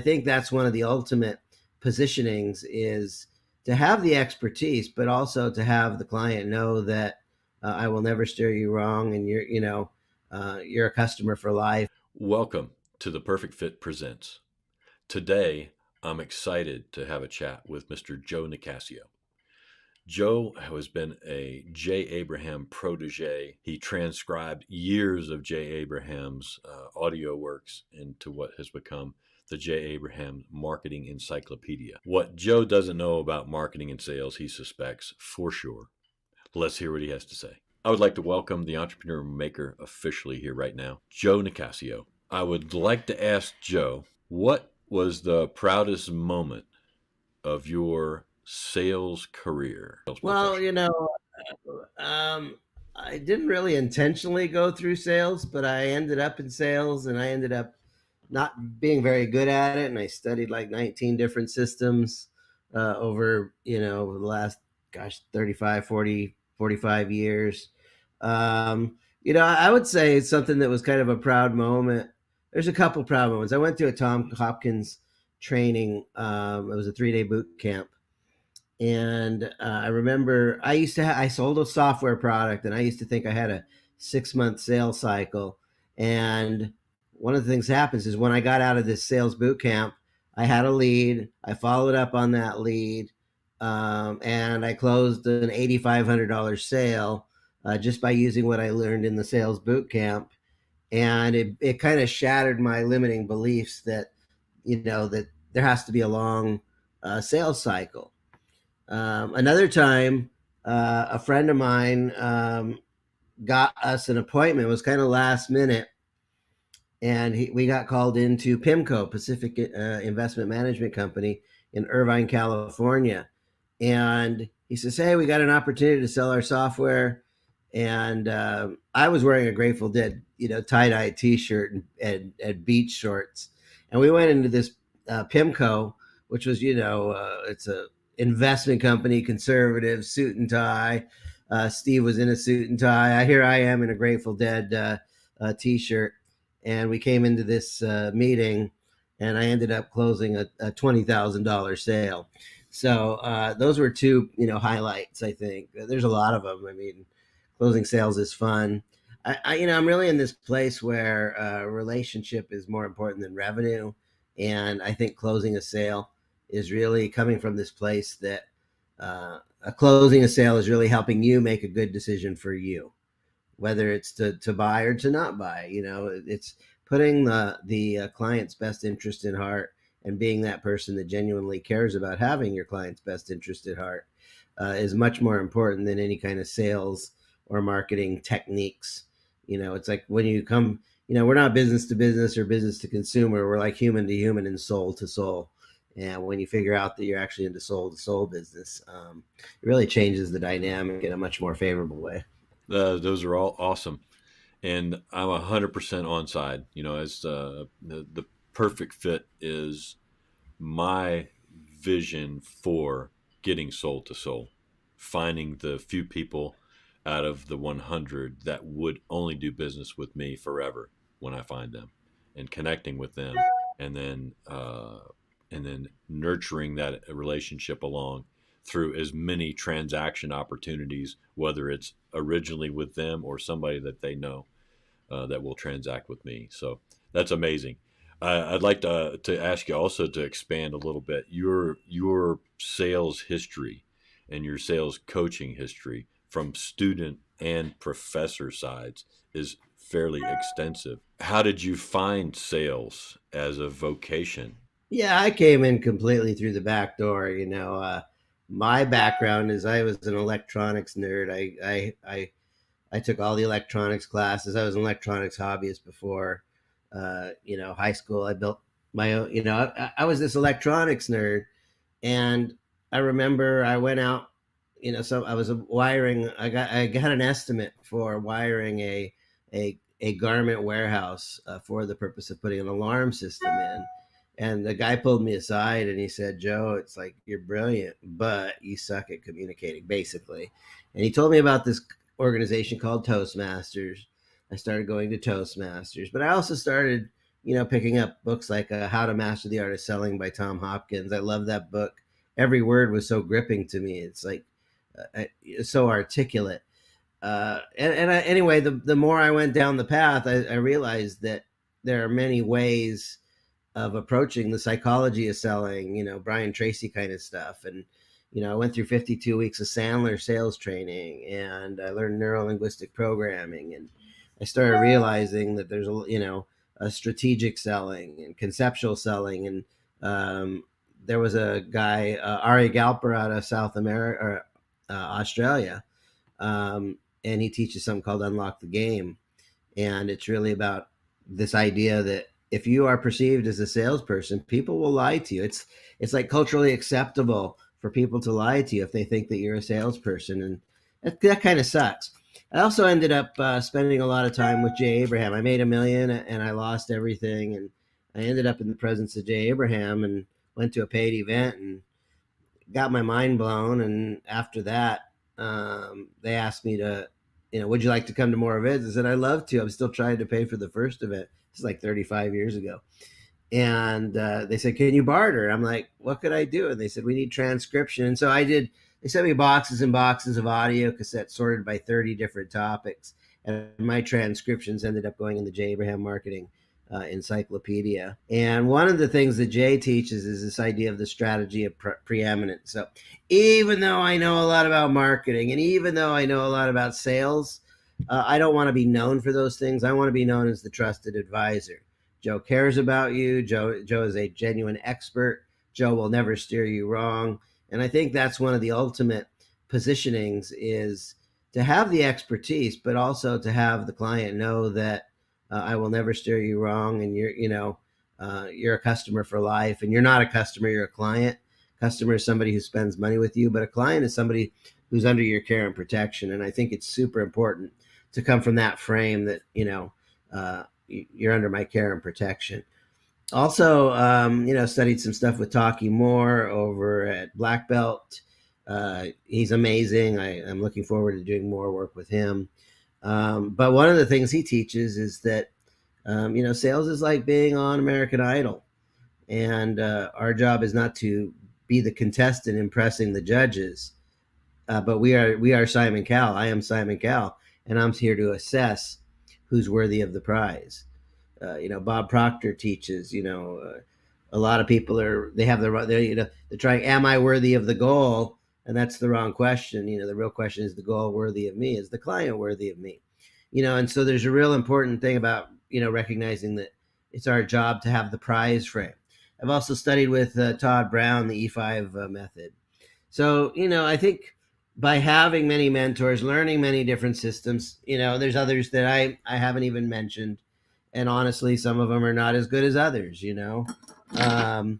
think that's one of the ultimate positionings is to have the expertise, but also to have the client know that I will never steer you wrong, and you're a customer for life. Welcome to the Perfect Fit Presents. Today, I'm excited to have a chat with Mr. Joe Nicassio. Joe has been a J. Abraham protege. He transcribed years of J. Abraham's audio works into what has become the J. Abraham Marketing Encyclopedia. What Joe doesn't know about marketing and sales, he suspects for sure. Let's hear what he has to say. I would like to welcome the entrepreneur maker officially here right now, Joe Nicassio. I would like to ask Joe, what was the proudest moment of your sales career, sales Well, profession? um, I didn't really intentionally go through sales, but I ended up in sales, and I ended up not being very good at it. And I studied like 19 different systems over, the last, 35, 40, 45 years. I would say it's something that was kind of a proud moment. There's a couple proud moments. I went to a Tom Hopkins training. It was a 3-day boot camp, and I remember I sold a software product, and I used to think I had a 6-month sales cycle. And one of the things that happens is when I got out of this sales boot camp, I had a lead. I followed up on that lead, and I closed an $8,500 sale just by using what I learned in the sales boot camp. And it kind of shattered my limiting beliefs that that there has to be a long sales cycle. Another time, a friend of mine got us an appointment. It was kind of last minute, and we got called into PIMCO, Pacific Investment Management Company, in Irvine, California. And he says, "Hey, we got an opportunity to sell our software." And I was wearing a Grateful Dead, tie-dye T-shirt and beach shorts. And we went into this PIMCO, which was, it's a investment company, conservative, suit and tie. Steve was in a suit and tie. Here I am in a Grateful Dead T-shirt, and we came into this meeting, and I ended up closing a $20,000 sale. So those were two, highlights. I think there's a lot of them. I mean, closing sales is fun. I'm really in this place where relationship is more important than revenue, and I think closing a sale is really coming from this place that closing a sale is really helping you make a good decision for you, whether it's to buy or to not buy. It's putting the client's best interest in heart, and being that person that genuinely cares about having your client's best interest at heart is much more important than any kind of sales or marketing techniques. It's like when you come, we're not business to business or business to consumer. We're like human to human and soul to soul. And when you figure out that you're actually into soul to soul business, it really changes the dynamic in a much more favorable way. Those are all awesome. And I'm 100% on side. As the perfect fit is my vision for getting soul to soul, finding the few people out of the 100 that would only do business with me forever when I find them, and connecting with them, and then nurturing that relationship along through as many transaction opportunities, whether it's originally with them or somebody that they know that will transact with me. So that's amazing. I'd like to ask you also to expand a little bit your sales history and your sales coaching history from student and professor sides is fairly extensive. How did you find sales as a vocation? Yeah, I came in completely through the back door. My background is I was an electronics nerd. I took all the electronics classes. I was an electronics hobbyist before, high school. I built my own. I was this electronics nerd, and I remember I went out. So I was wiring. I got an estimate for wiring a garment warehouse for the purpose of putting an alarm system in. And the guy pulled me aside and he said, "Joe, it's like you're brilliant, but you suck at communicating," basically. And he told me about this organization called Toastmasters. I started going to Toastmasters, but I also started picking up books like How to Master the Art of Selling by Tom Hopkins. I love that book. Every word was so gripping to me. It's like so articulate. Anyway, the more I went down the path, I realized that there are many ways of approaching the psychology of selling, Brian Tracy kind of stuff. And, I went through 52 weeks of Sandler sales training, and I learned neuro linguistic programming. And I started realizing that there's a strategic selling and conceptual selling. And there was a guy, Ari Galper out of South America or Australia. And he teaches something called Unlock the Game. And it's really about this idea that if you are perceived as a salesperson, people will lie to you. It's like culturally acceptable for people to lie to you if they think that you're a salesperson, and that kind of sucks. I also ended up spending a lot of time with Jay Abraham. I made a million and I lost everything, and I ended up in the presence of Jay Abraham and went to a paid event and got my mind blown. And after that, they asked me to, would you like to come to more events? I said, I'd love to. I'm still trying to pay for the first event. It's like 35 years ago. And they said, can you barter? I'm like, what could I do? And they said, we need transcription. And so I did. They sent me boxes and boxes of audio cassettes sorted by 30 different topics. And my transcriptions ended up going in the J. Abraham Marketing encyclopedia. And one of the things that Jay teaches is this idea of the strategy of preeminence. So even though I know a lot about marketing and even though I know a lot about sales, I don't want to be known for those things. I want to be known as the trusted advisor. Joe cares about you. Joe is a genuine expert. Joe will never steer you wrong. And I think that's one of the ultimate positionings, is to have the expertise, but also to have the client know that I will never steer you wrong, and you're a customer for life. And you're not a customer, you're a client. Customer is somebody who spends money with you, but a client is somebody who's under your care and protection. And I think it's super important to come from that frame that you're under my care and protection. Also, studied some stuff with Taki Moore over at Black Belt. He's amazing. I'm looking forward to doing more work with him. But one of the things he teaches is that, sales is like being on American Idol. And our job is not to be the contestant impressing the judges, but we are Simon Cowell. I am Simon Cowell, and I'm here to assess who's worthy of the prize. Bob Proctor teaches. A lot of people they have they're trying. Am I worthy of the goal? And that's the wrong question. The real question is the goal worthy of me? Is the client worthy of me? And so there's a real important thing about recognizing that it's our job to have the prize frame. I've also studied with Todd Brown the E5 method. So I think by having many mentors, learning many different systems, there's others that I haven't even mentioned, and honestly, some of them are not as good as others. Um,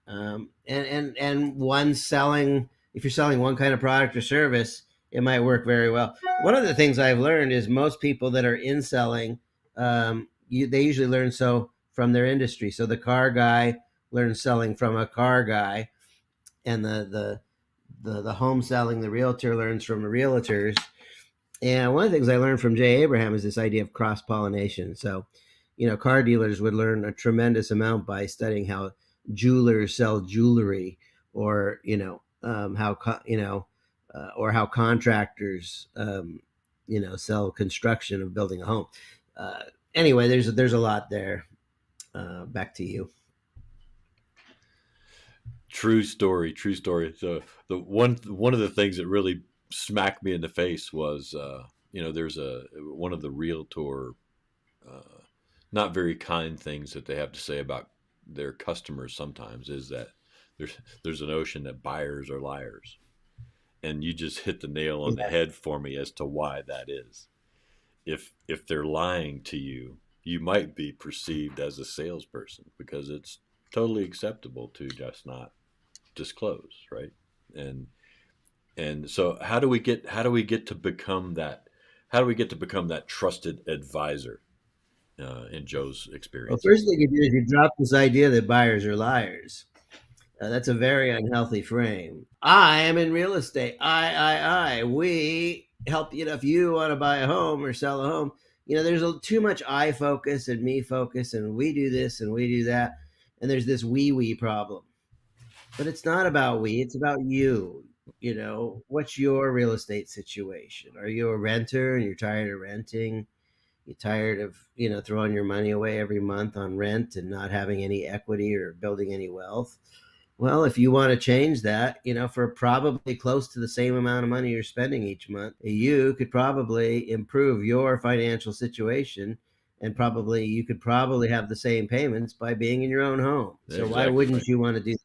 and one selling, if you're selling one kind of product or service, it might work very well. One of the things I've learned is most people that are in selling, they usually learn so from their industry. So the car guy learns selling from a car guy, and the home selling, the realtor learns from the realtors. And one of the things I learned from Jay Abraham is this idea of cross pollination. So, car dealers would learn a tremendous amount by studying how jewelers sell jewelry, or or how contractors sell construction of building a home. Uh, anyway, there's a lot there. Back to you. True story. True story. So the one of the things that really smacked me in the face was, there's one of the realtor uh, not very kind things that they have to say about their customers sometimes is that there's a notion that buyers are liars, and you just hit the nail on the Yeah. head for me as to why that is. If they're lying to you, you might be perceived as a salesperson because it's totally acceptable to just not disclose, right? And so how do we get to become that trusted advisor in Joe's Well, experience? first thing you do is you drop this idea that buyers are liars. That's a very unhealthy frame. I am in real estate. I. We help. If you want to buy a home or sell a home, There's too much I focus and me focus, and we do this and we do that, and there's this we problem. But it's not about we, it's about you. What's your real estate situation? Are you a renter and you're tired of renting? You're tired of, throwing your money away every month on rent and not having any equity or building any wealth? Well, if you want to change that, for probably close to the same amount of money you're spending each month, you could probably improve your financial situation, and probably you could probably have the same payments by being in your own home. So why Exactly wouldn't right. you want to do?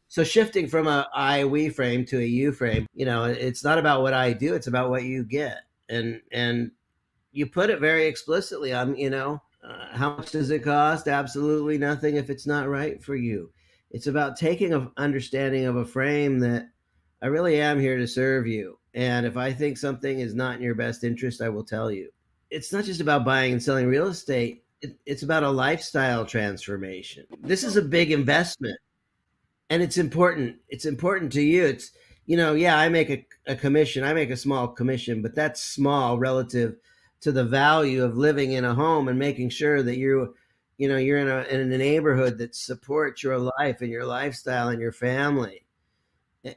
So shifting from a I we frame to a you frame, it's not about what I do, it's about what you get. And you put it very explicitly on, how much does it cost? Absolutely nothing if it's not right for you. It's about taking an understanding of a frame that I really am here to serve you. And if I think something is not in your best interest, I will tell you. It's not just about buying and selling real estate. It's about a lifestyle transformation. This is a big investment, and it's important. It's important to you. It's, yeah, I make a commission. I make a small commission, but that's small relative to the value of living in a home and making sure that you're in a neighborhood that supports your life and your lifestyle and your family.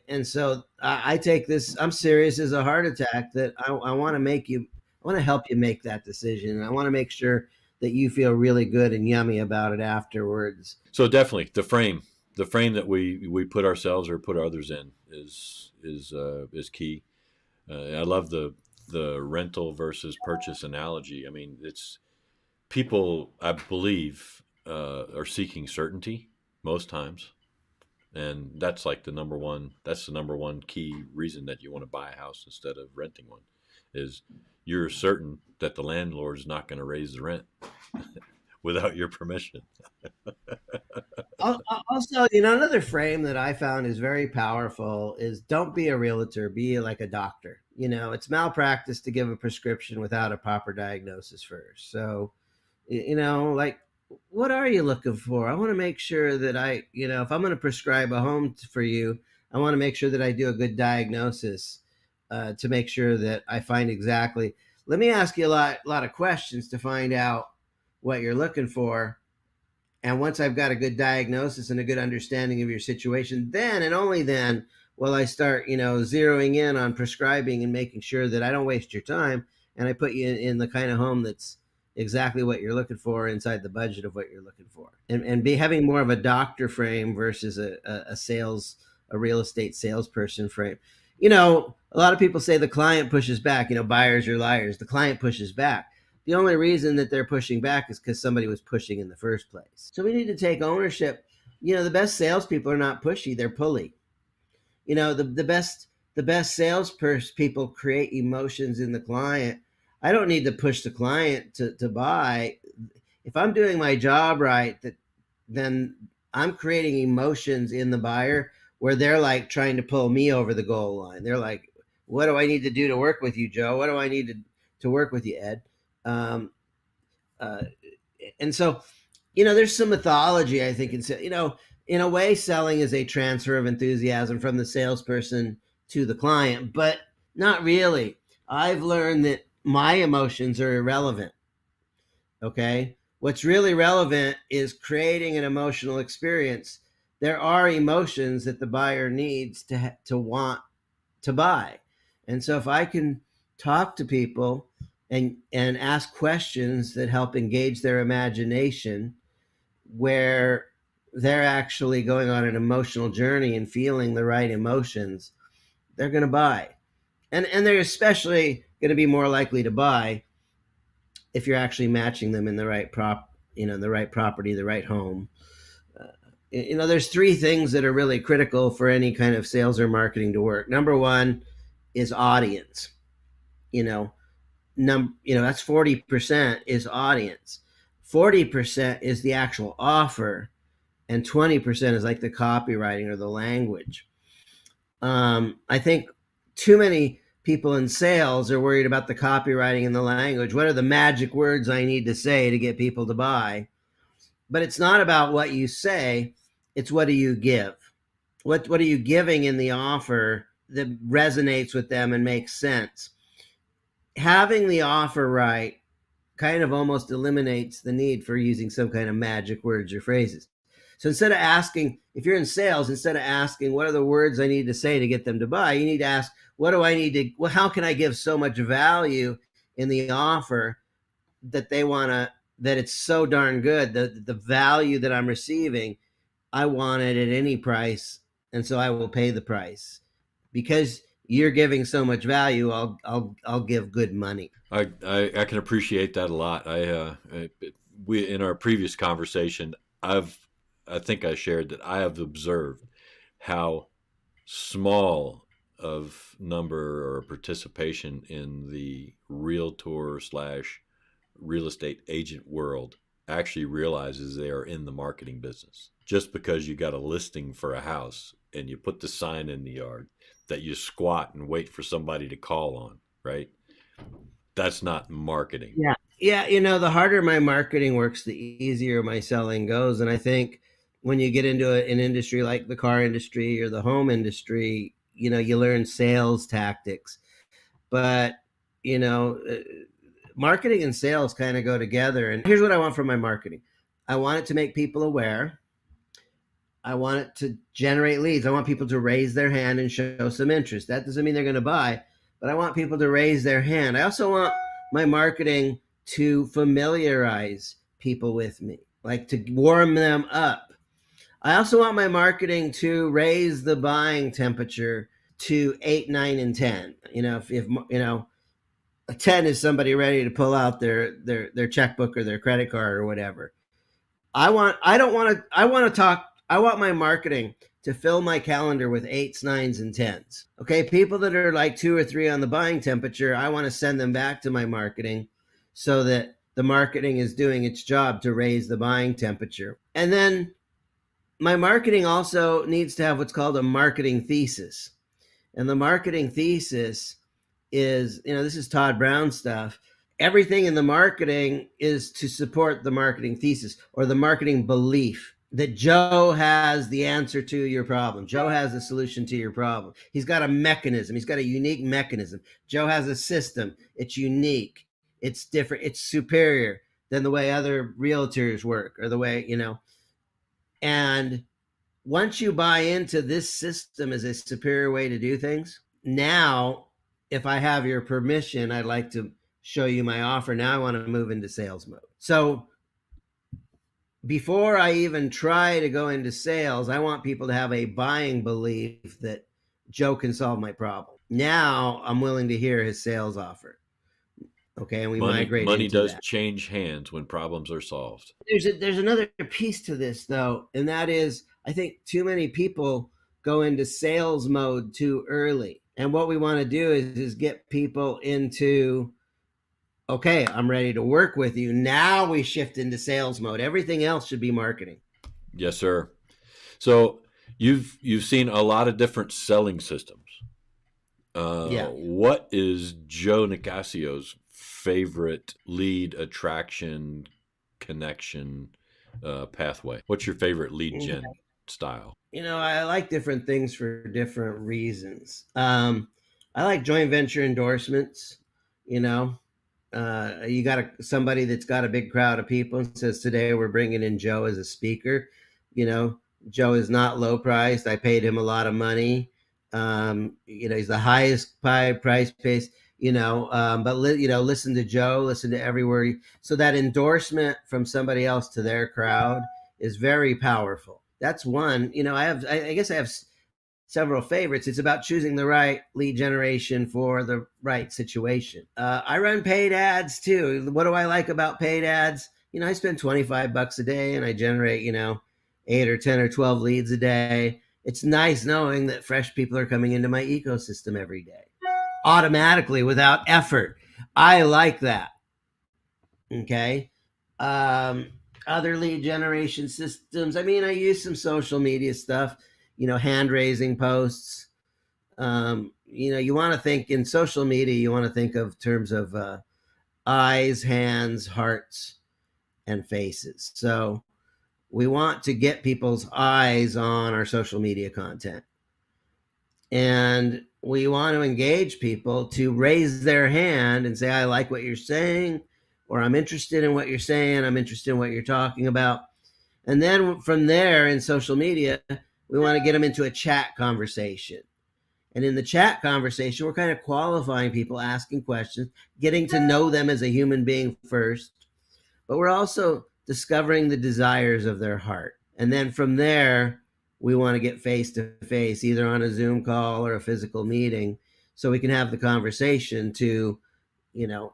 And so I take this. I'm serious as a heart attack. That I want to make you. I want to help you make that decision, and I want to make sure that you feel really good and yummy about it afterwards. So definitely the frame that we put ourselves or put others in is key. I love the rental versus purchase analogy. I mean, it's people, I believe, are seeking certainty most times, and that's like the number one. That's the number one key reason that you want to buy a house instead of renting one, is you're certain that the landlord is not going to raise the rent without your permission. Also, another frame that I found is very powerful is don't be a realtor, be like a doctor. It's malpractice to give a prescription without a proper diagnosis first. So, like, what are you looking for? I want to make sure that if I'm going to prescribe a home for you, I want to make sure that I do a good diagnosis, to make sure that I find exactly. Let me ask you a lot of questions to find out what you're looking for. And once I've got a good diagnosis and a good understanding of your situation, then and only then will I start, zeroing in on prescribing and making sure that I don't waste your time, and I put you in the kind of home that's exactly what you're looking for inside the budget of what you're looking for. And be having more of a doctor frame versus a real estate salesperson frame. A lot of people say the client pushes back, buyers are liars. The client pushes back. The only reason that they're pushing back is because somebody was pushing in the first place. So we need to take ownership. The best salespeople are not pushy; they're pulley. The best sales people create emotions in the client. I don't need to push the client to buy. If I'm doing my job right, then I'm creating emotions in the buyer where they're like trying to pull me over the goal line. They're like, "What do I need to do to work with you, Joe? What do I need to work with you, Ed?" Um, uh, and so, there's some mythology, I think, in a way, selling is a transfer of enthusiasm from the salesperson to the client, but not really. I've learned that my emotions are irrelevant. Okay. What's really relevant is creating an emotional experience. There are emotions that the buyer needs to want to buy. And so if I can talk to people and ask questions that help engage their imagination, where they're actually going on an emotional journey and feeling the right emotions, they're going to buy. And they're especially going to be more likely to buy if you're actually matching them in the right the right property, the right home. There's three things that are really critical for any kind of sales or marketing to work. Number one is audience. You know, that's 40% is audience. 40% is the actual offer, and 20% is like the copywriting or the language. I think too many people in sales are worried about the copywriting and the language. What are the magic words I need to say to get people to buy? But it's not about what you say, it's what do you give? What are you giving in the offer that resonates with them and makes sense? Having the offer right kind of almost eliminates the need for using some kind of magic words or phrases. So instead of asking, if you're in sales, instead of asking, what are the words I need to say to get them to buy, you need to ask, what do I need to, well, how can I give so much value in the offer that they want to, that it's so darn good, the value that I'm receiving, I want it at any price. And so I will pay the price because you're giving so much value. I'll give good money. I can appreciate that a lot. We in our previous conversation, I've I think I shared that I have observed how small of number or participation in the realtor slash real estate agent world actually realizes they are in the marketing business. Just because you got a listing for a house and you put the sign in the yard that you squat and wait for somebody to call on, right? That's not marketing. Yeah. Yeah. The harder my marketing works, the easier my selling goes. And I think when you get into an industry like the car industry or the home industry, you learn sales tactics. But, you know, uh, marketing and sales kind of go together. And here's what I want from my marketing: I want it to make people aware. I want it to generate leads. I want people to raise their hand and show some interest. That doesn't mean they're going to buy, but I want people to raise their hand. I also want my marketing to familiarize people with me, like to warm them up. I also want my marketing to raise the buying temperature to 8, 9, and 10. If a 10 is somebody ready to pull out their checkbook or their credit card or whatever. I want my marketing to fill my calendar with eights, nines, and tens. Okay. People that are like 2 or 3 on the buying temperature, I want to send them back to my marketing so that the marketing is doing its job to raise the buying temperature. And then my marketing also needs to have what's called a marketing thesis. And the marketing thesis is, this is Todd Brown stuff. Everything in the marketing is to support the marketing thesis or the marketing belief that Joe has the answer to your problem. Joe has the solution to your problem. He's got a mechanism. He's got a unique mechanism. Joe has a system. It's unique. It's different. It's superior than the way other realtors work or the way, and once you buy into this system as a superior way to do things, now, if I have your permission, I'd like to show you my offer. Now I want to move into sales mode. So before I even try to go into sales, I want people to have a buying belief that Joe can solve my problem. Now I'm willing to hear his sales offer. Okay, and we migrate Money into does that. change hands when problems are solved. There's another piece to this though, and that is I think too many people go into sales mode too early. And what we want to do is get people into, okay, I'm ready to work with you. Now we shift into sales mode. Everything else should be marketing. Yes, sir. So you've seen a lot of different selling systems. Yeah. What is Joe Nicassio's favorite lead attraction connection pathway? What's your favorite lead gen style? I like different things for different reasons. I like joint venture endorsements. You know, you got somebody that's got a big crowd of people and says, today we're bringing in Joe as a speaker. You know, Joe is not low priced. I paid him a lot of money. He's the highest price pace. But listen to Joe, listen to every word. So that endorsement from somebody else to their crowd is very powerful. That's one. I guess I have several favorites. It's about choosing the right lead generation for the right situation. I run paid ads too. What do I like about paid ads? I spend $25 a day and I generate, 8 or 10 or 12 leads a day. It's nice knowing that fresh people are coming into my ecosystem every day automatically without effort. I like that. Okay. Um, Other lead generation systems. I mean, I use some social media stuff, hand raising posts. You want to think in social media, you want to think of terms of eyes, hands, hearts, and faces. So we want to get people's eyes on our social media content. And we want to engage people to raise their hand and say, I like what you're saying, or I'm interested in what you're saying, I'm interested in what you're talking about. And then from there in social media, we want to get them into a chat conversation. And in the chat conversation, we're kind of qualifying people, asking questions, getting to know them as a human being first, but we're also discovering the desires of their heart. And then from there, we want to get face to face, either on a Zoom call or a physical meeting, so we can have the conversation to,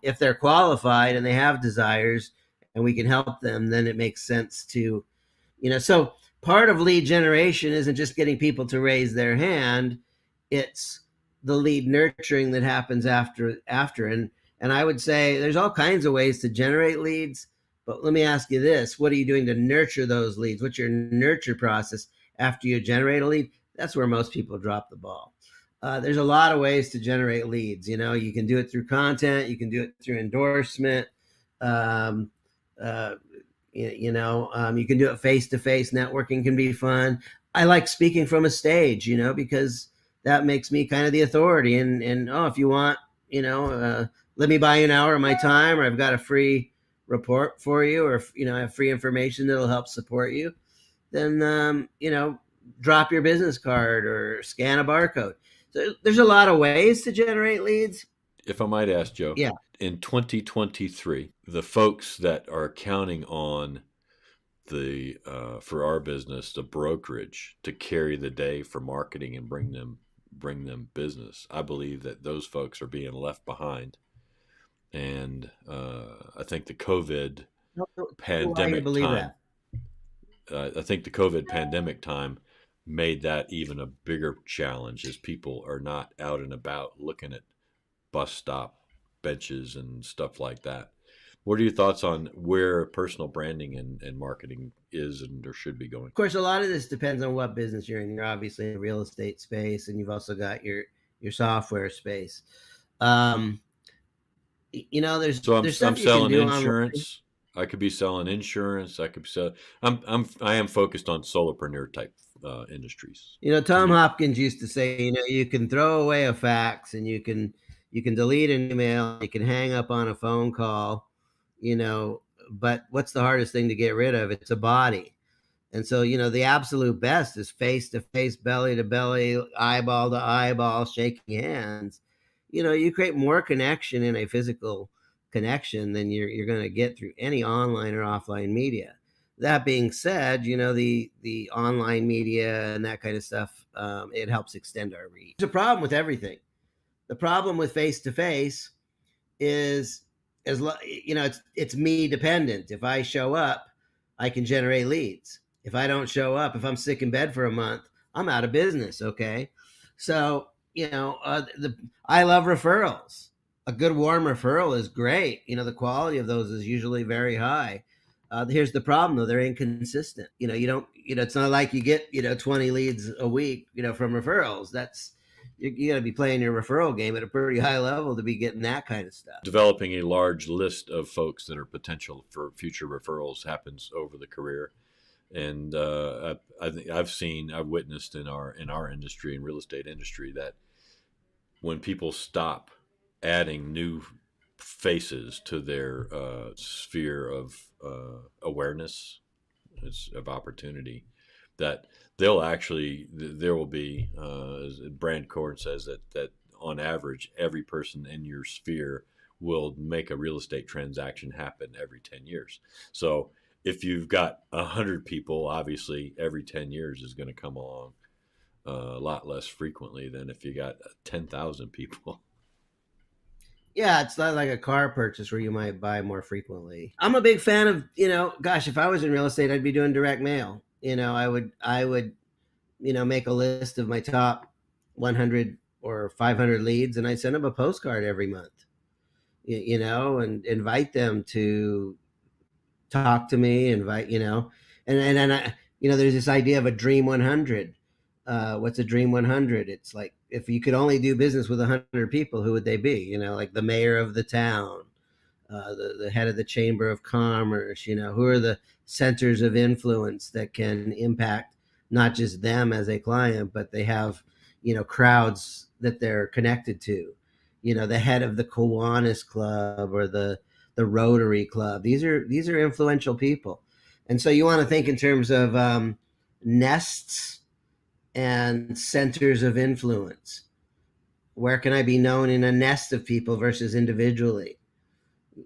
if they're qualified and they have desires and we can help them, then it makes sense to, so part of lead generation isn't just getting people to raise their hand, it's the lead nurturing that happens after. And I would say there's all kinds of ways to generate leads, but let me ask you this: what are you doing to nurture those leads? What's your nurture process after you generate a lead? That's where most people drop the ball. There's a lot of ways to generate leads. You can do it through content, you can do it through endorsement. Um, uh, you can do it face to face. Networking can be fun. I like speaking from a stage, because that makes me kind of the authority. And if you want, let me buy you an hour of my time, or I've got a free report for you, or I have free information that'll help support you. Then drop your business card or scan a barcode. So there's a lot of ways to generate leads. If I might ask, Joe, Yeah. in 2023, the folks that are counting on the for our business, the brokerage, to carry the day for marketing and bring them business, I believe that those folks are being left behind. And I think the COVID Why you pandemic believe time, that? I think the COVID pandemic time made that even a bigger challenge, as people are not out and about looking at bus stop benches and stuff like that. What are your thoughts on where personal branding and marketing is and or should be going? Of course, a lot of this depends on what business you're in. You're obviously in the real estate space, and you've also got your software space. Um, So I'm there's I'm stuff you can selling do online. insurance. I could be selling insurance. I could sell. I am focused on solopreneur type industries. To Tom me, Hopkins used to say, you can throw away a fax, and you can delete an email, you can hang up on a phone call, but what's the hardest thing to get rid of? It's a body. And so, the absolute best is face to face, belly to belly, eyeball to eyeball, shaking hands. You create more connection in a physical connection than you're going to get through any online or offline media. That being said, the online media and that kind of stuff, it helps extend our reach. There's a problem with everything. The problem with face to face is it's me dependent. If I show up, I can generate leads. If I don't show up, if I'm sick in bed for a month, I'm out of business. Okay, so I love referrals. A good warm referral is great. The quality of those is usually very high. Here's the problem though: they're inconsistent. You don't. It's not like you get 20 leads a week. From referrals. That's you got to be playing your referral game at a pretty high level to be getting that kind of stuff. developing a large list of folks that are potential for future referrals happens over the career. And I think I've witnessed in our industry, in real estate industry, that when people stop adding new faces to their sphere of awareness, of opportunity, that there will be, as Brand Corn says, that on average every person in your sphere will make a real estate transaction happen every 10 years. So if you've got 100 people, obviously every 10 years is going to come along a lot less frequently than if you got 10,000 people. Yeah, it's not like a car purchase where you might buy more frequently. I'm a big fan of, gosh, if I was in real estate, I'd be doing direct mail. I would make a list of my top 100 or 500 leads, and I send them a postcard every month. And invite them to talk to me, and I, there's this idea of a dream 100. What's a dream 100? It's like, if you could only do business with 100 people, who would they be? Like the mayor of the town, the head of the chamber of commerce. Who are the centers of influence that can impact not just them as a client, but they have crowds that they're connected to. The head of the Kiwanis Club, or the the Rotary Club. These are influential people, and so you want to think in terms of nests and centers of influence. Where can I be known in a nest of people versus individually?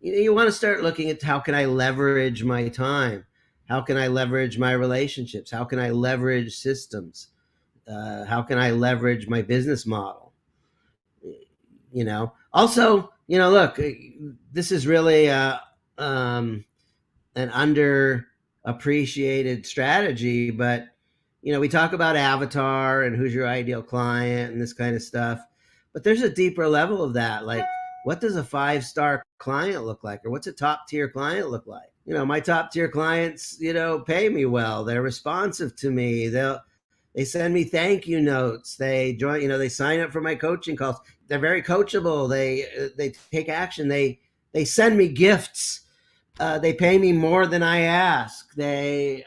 You want to start looking at how can I leverage my time? How can I leverage my relationships? How can I leverage systems? How can I leverage my business model? Also, look, this is really um, an underappreciated strategy, but we talk about avatar and who's your ideal client and this kind of stuff, but there's a deeper level of that. Like, what does a 5-star client look like, or what's a top tier client look like? My top tier clients, pay me well. They're responsive to me. They send me thank you notes. They join, they sign up for my coaching calls. They're very coachable. They take action. They send me gifts. They pay me more than I ask. They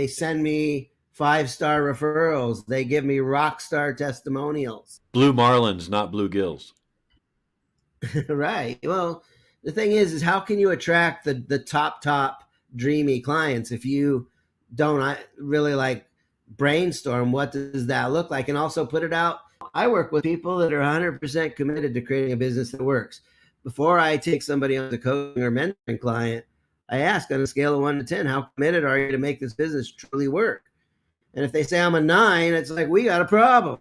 send me 5-star referrals. They give me rock star testimonials. Blue Marlins, not blue gills. Right. Well, the thing is how can you attract the top dreamy clients if you don't really like brainstorm what does that look like and also put it out? I work with people that are 100% committed to creating a business that works. Before I take somebody on the coaching or mentoring client, I ask on a scale of 1 to 10, how committed are you to make this business truly work? And if they say I'm a 9, it's like, we got a problem.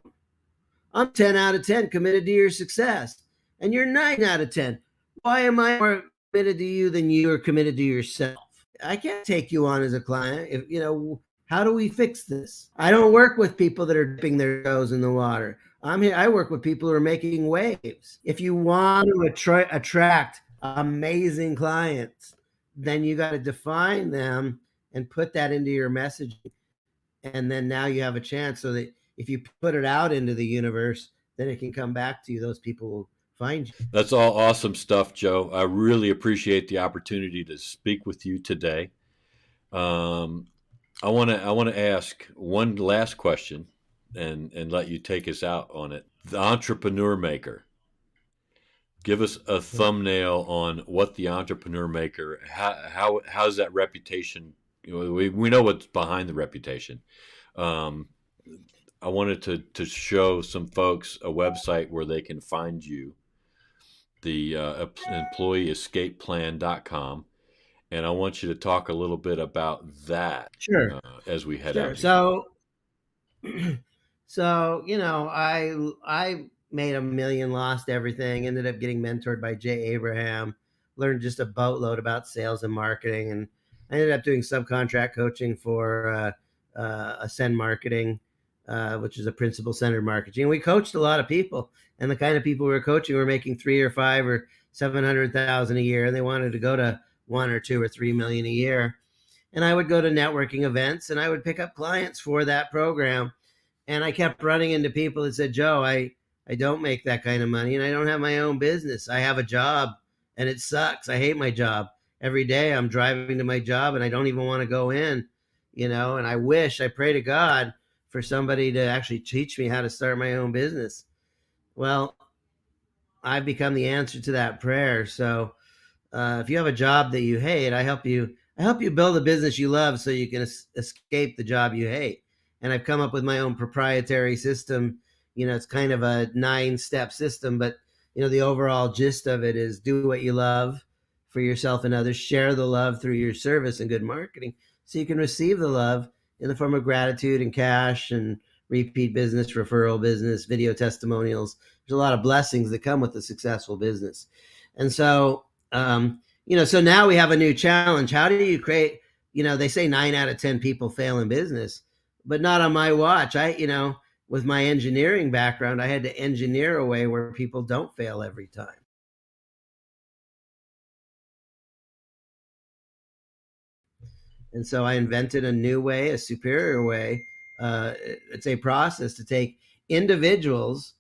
I'm 10 out of 10 committed to your success, and you're 9 out of 10. Why am I more committed to you than you are committed to yourself? I can't take you on as a client. How do we fix this? I don't work with people that are dipping their toes in the water. I work with people who are making waves. If you want to attract amazing clients, then you got to define them and put that into your messaging. And then now you have a chance so that if you put it out into the universe, then it can come back to you. Those people will find you. That's all awesome stuff, Joe. I really appreciate the opportunity to speak with you today. Um, I want to ask one last question and let you take us out on it. The entrepreneur maker. Give us a thumbnail on what the entrepreneur maker. How's that reputation? We know what's behind the reputation. Um, I wanted to show some folks a website where they can find you, the employeeescapeplan.com. And I want you to talk a little bit about that Sure. as we head Sure. out here. I made a million, lost everything, ended up getting mentored by Jay Abraham, learned just a boatload about sales and marketing, and I ended up doing subcontract coaching for Ascend Marketing, which is a principal centered marketing. And we coached a lot of people, and the kind of people we were coaching were making 3 or 5 or 700,000 a year, and they wanted to go to 1 or 2 or 3 million a year. And I would go to networking events and I would pick up clients for that program. And I kept running into people that said, Joe, I don't make that kind of money and I don't have my own business. I have a job and it sucks. I hate my job. Every day I'm driving to my job and I don't even want to go in, and I pray to God for somebody to actually teach me how to start my own business. Well, I've become the answer to that prayer. So if you have a job that you hate, I help you. I help you build a business you love so you can escape the job you hate. And I've come up with my own proprietary system. It's kind of a 9-step system, but the overall gist of it is do what you love for yourself and others. Share the love through your service and good marketing, so you can receive the love in the form of gratitude and cash and repeat business, referral business, video testimonials. There's a lot of blessings that come with a successful business, and so so now we have a new challenge. How do you create, they say 9 out of 10 people fail in business, but not on my watch. With my engineering background, I had to engineer a way where people don't fail every time. And so I invented a new way, a superior way. It's a process to take individuals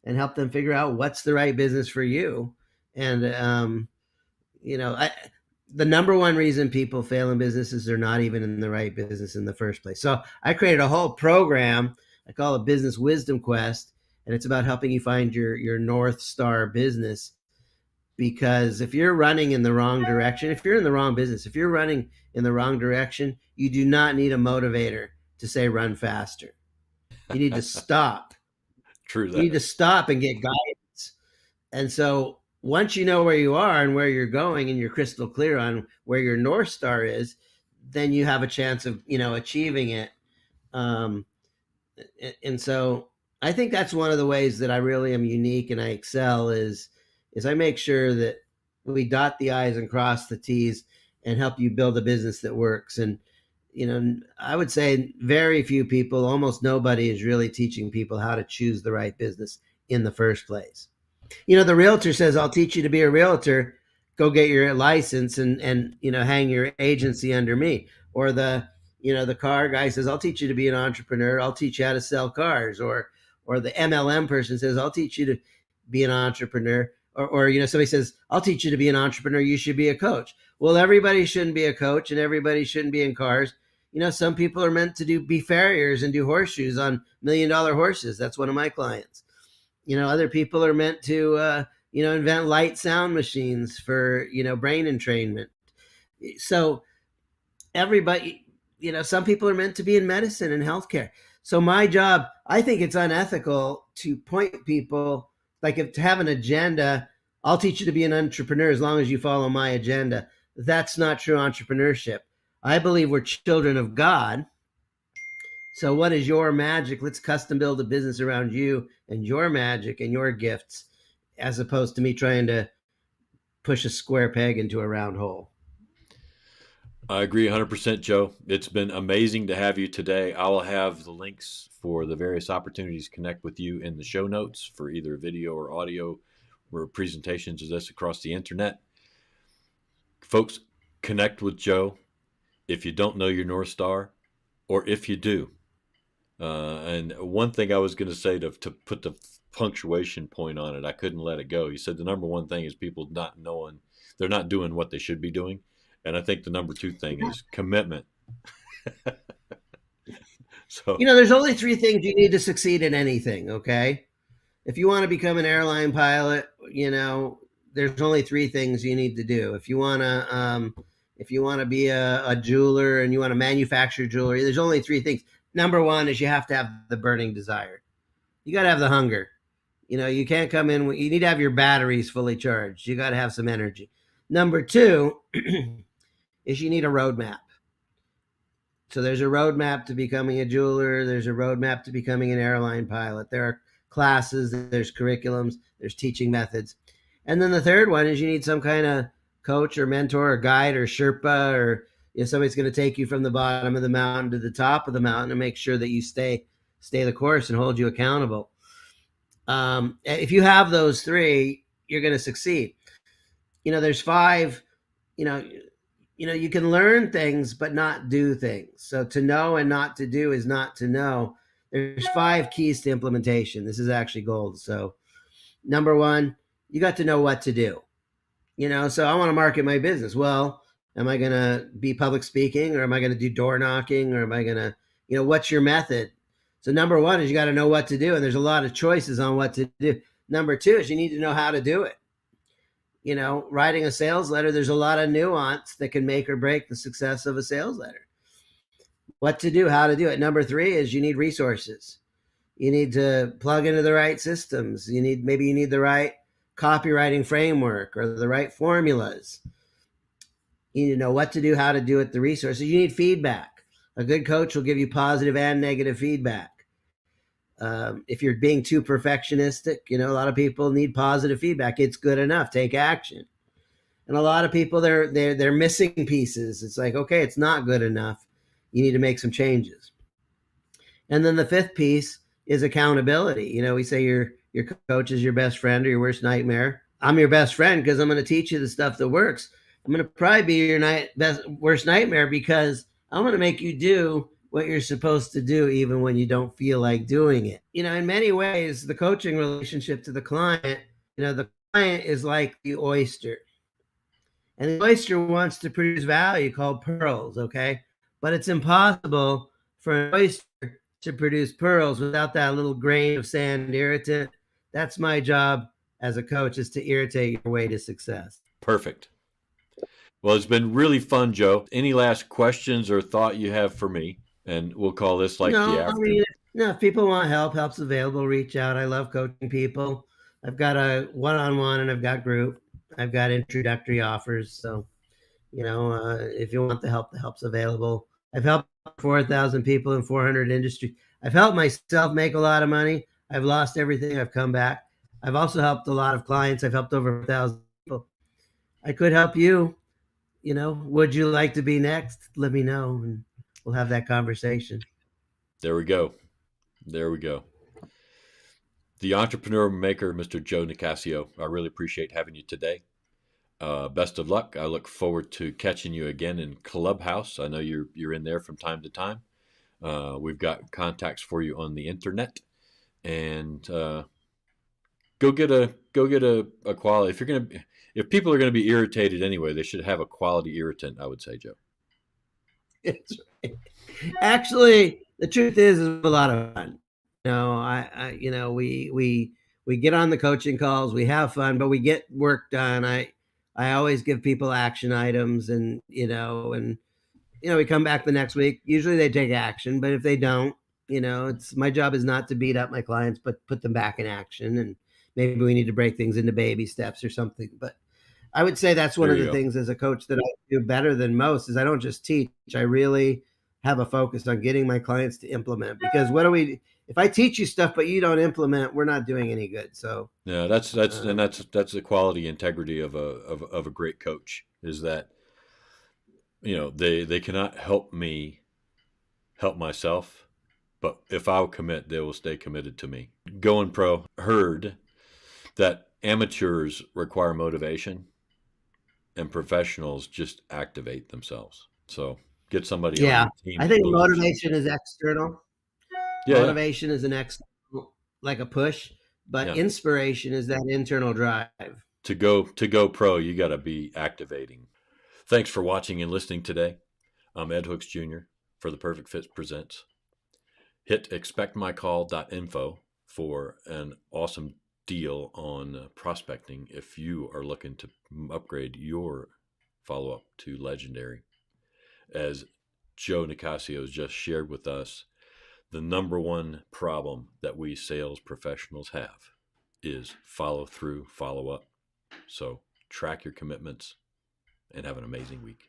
and help them figure out what's the right business for you. And, the number one reason people fail in business is they're not even in the right business in the first place. So I created a whole program I call it Business Wisdom Quest, and it's about helping you find your North Star business. because if you're running in the wrong direction, if you're in the wrong business, if you're running in the wrong direction, you do not need a motivator to say run faster. You need to stop. True You need that. to stop and get guidance. And so once you know where you are and where you're going and you're crystal clear on where your North Star is, then you have a chance of, achieving it. Um, and so I think that's one of the ways that I really am unique and I excel is I make sure that we dot the I's and cross the T's and help you build a business that works. And I would say very few people, almost nobody, is really teaching people how to choose the right business in the first place. The realtor says, I'll teach you to be a realtor. Go get your license and hang your agency under me. Or the car guy says, I'll teach you to be an entrepreneur. I'll teach you how to sell cars. Or the MLM person says, I'll teach you to be an entrepreneur. Or somebody says, I'll teach you to be an entrepreneur. You should be a coach. Well, everybody shouldn't be a coach and everybody shouldn't be in cars. Some people are meant to be farriers and do horseshoes on $1 million horses. That's one of my clients. Other people are meant to invent light sound machines for brain entrainment. So everybody, some people are meant to be in medicine and healthcare. So my job, I think it's unethical to point people, like, if to have an agenda. I'll teach you to be an entrepreneur as long as you follow my agenda. That's not true entrepreneurship. I believe we're children of God. So what is your magic? Let's custom build a business around you and your magic and your gifts, as opposed to me trying to push a square peg into a round hole. I agree 100%, Joe. It's been amazing to have you today. I will have the links for the various opportunities to connect with you in the show notes for either video or audio or presentations of this across the internet. Folks, connect with Joe if you don't know your North Star, or if you do. And one thing I was going to say to put the punctuation point on it, I couldn't let it go. You said the number one thing is people not knowing, they're not doing what they should be doing. And I think the number two thing is commitment. So, There's only three things you need to succeed in anything, okay? If you want to become an airline pilot, there's only three things you need to do. If you want to be a jeweler and you want to manufacture jewelry, there's only three things. Number one is you have to have the burning desire. You got to have the hunger. You can't come in. You need to have your batteries fully charged. You got to have some energy. Number two is you need a roadmap. So there's a roadmap to becoming a jeweler. There's a roadmap to becoming an airline pilot. There are classes, there's curriculums, there's teaching methods. And then the third one is you need some kind of coach or mentor or guide or Sherpa, or somebody's going to take you from the bottom of the mountain to the top of the mountain and make sure that you stay the course and hold you accountable. If you have those three, you're going to succeed. There's five. You can learn things but not do things. So to know and not to do is not to know. There's five keys to implementation. This is actually gold. So number one, you got to know what to do. So I want to market my business. Well, am I going to be public speaking, or am I going to do door knocking, or am I going to, what's your method? So number one is you got to know what to do. And there's a lot of choices on what to do. Number two is you need to know how to do it. Writing a sales letter, there's a lot of nuance that can make or break the success of a sales letter. What to do, how to do it. Number three is you need resources. You need to plug into the right systems. Maybe you need the right copywriting framework or the right formulas. You need to know what to do, how to do it, the resources. You need feedback. A good coach will give you positive and negative feedback. If you're being too perfectionistic, a lot of people need positive feedback. It's good enough. Take action. And a lot of people, they're missing pieces. It's like, okay, it's not good enough. You need to make some changes. And then the fifth piece is accountability. We say your coach is your best friend or your worst nightmare. I'm your best friend because I'm going to teach you the stuff that works. I'm going to probably be your worst nightmare because I'm going to make you do what you're supposed to do even when you don't feel like doing it. In many ways, the coaching relationship to the client, the client is like the oyster. And the oyster wants to produce value called pearls, okay? But it's impossible for an oyster to produce pearls without that little grain of sand irritant. That's my job. as a coach is to irritate your way to success. Perfect. Well, it's been really fun, Joe. Any last questions or thought you have for me? And we'll call this like the No, I after. mean, no, if people want help, help's available. Reach out. I love coaching people. I've got a one-on-one and I've got group. I've got introductory offers. So, if you want the help's available. I've helped 4,000 people in 400 industries. I've helped myself make a lot of money. I've lost everything. I've come back. I've also helped a lot of clients. I've helped over 1,000 people. I could help you. Would you like to be next? Let me know and we'll have that conversation. There we go. There we go. The entrepreneur maker, Mr. Joe Nicassio. I really appreciate having you today. Best of luck. I look forward to catching you again in Clubhouse. I know you're in there from time to time. We've got contacts for you on the internet, and go get a quality. If people are gonna be irritated anyway, they should have a quality irritant. I would say, Joe. Actually, the truth is a lot of fun. We get on the coaching calls, we have fun, but we get work done. I always give people action items, and we come back the next week. Usually they take action, but if they don't, it's my job is not to beat up my clients, but put them back in action. And maybe we need to break things into baby steps or something. But I would say that's one There of you the go. things as a coach that I do better than most is I don't just teach. I really have a focus on getting my clients to implement, because if I teach you stuff but you don't implement, we're not doing any good. So Yeah, um, that's the quality integrity of a great coach is that they cannot help me help myself, but if I'll commit, they will stay committed to me. Going pro heard that amateurs require motivation and professionals just activate themselves. So get somebody on yeah, your team I that think believes. motivation is external. Yeah, yeah, Motivation is an external, like a push, but yeah. inspiration is that internal drive. To go pro, you got to be activating. Thanks for watching and listening today. I'm Ed Hooks Jr. for the Perfect Fit Presents. Hit expectmycall.info for an awesome deal on prospecting if you are looking to upgrade your follow up to legendary. As Joe Nicassio has just shared with us, the number one problem that we sales professionals have is follow through, follow up. So track your commitments and have an amazing week.